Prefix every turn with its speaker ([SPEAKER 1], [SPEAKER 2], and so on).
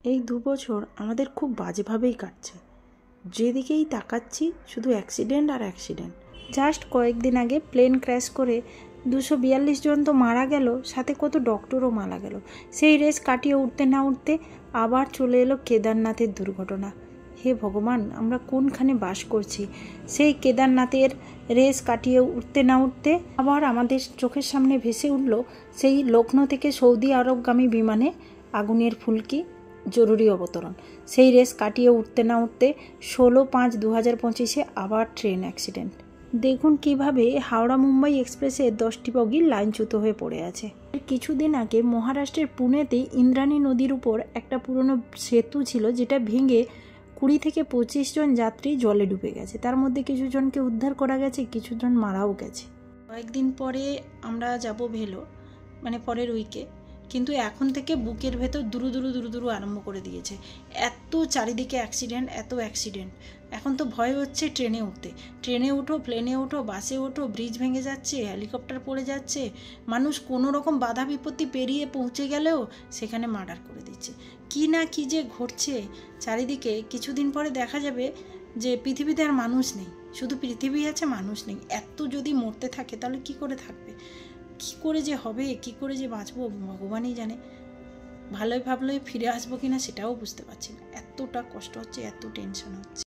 [SPEAKER 1] এই 2 বছর আমাদের খুব বাজেভাবেই কাটছে। যেদিকেই তাকাচ্ছি শুধু অ্যাক্সিডেন্ট আর অ্যাক্সিডেন্ট। জাস্ট কয়েকদিন আগে প্লেন ক্র্যাশ করে 242 জন তো মারা গেল, সাথে কত ডক্টরও মারা গেল। সেই রেস কাটিয়ে উঠতে না উঠতে আবার চলে এলো কেদারনাথের দুর্ঘটনা। হে ভগবান, আমরা কোনখানে বাস করছি? সেই কেদারনাথের রেস কাটিয়ে উঠতে না উঠতে আবার আমাদের চোখের সামনে ভেসে উঠল সেই লখনৌ থেকে সৌদি আরবগামী বিমানে আগুনের ফুলকি জরুরি অবতরণ। সেই রেস কাটিয়ে উঠতে না উঠতে 16/5/2025 আবার ট্রেন অ্যাক্সিডেন্ট। দেখুন কিভাবে হাওড়া মুম্বাই এক্সপ্রেসে 10টি বগি লাইনচ্যুত হয়ে পড়ে আছে। কিছুদিন আগে মহারাষ্ট্রের পুনেতে ইন্দ্রাণী নদীর উপর একটা পুরনো সেতু ছিল, যেটা ভেঙে 20 থেকে 25 জন যাত্রী জলে ডুবে গেছে। তার মধ্যে কিছু জনকে উদ্ধার করা গেছে, কিছু জন মারাও গেছে। কয়েকদিন পরে আমরা যাব ভেলোর, মানে পরের উইকে। কিন্তু এখন থেকে বুকের ভেতর দুরু আরম্ভ করে দিয়েছে। এত চারিদিকে অ্যাক্সিডেন্ট, এত অ্যাক্সিডেন্ট। এখন তো ভয় হচ্ছে ট্রেনে উঠতে। ট্রেনে ওঠো, প্লেনে ওঠো, বাসে ওঠো, ব্রিজ ভেঙে যাচ্ছে, হেলিকপ্টার পড়ে যাচ্ছে। মানুষ কোনো রকম বাধা বিপত্তি পেরিয়ে পৌঁছে গেলেও সেখানে মার্ডার করে দিচ্ছে। কি না কি যে ঘটছে চারিদিকে। কিছুদিন পরে দেখা যাবে যে পৃথিবীতে আর মানুষ নেই, শুধু পৃথিবী আছে, মানুষ নেই। এত যদি মরতে থাকে তাহলে কি করে থাকবে? কি করে যে হবে, কি করে যে বাঁচবো ভগবানই জানে। ভালোই ভাবলেই ফিরে আসবো কিনা সেটাও বুঝতে পারছি না। এতটা কষ্ট হচ্ছে, এত টেনশন হচ্ছে।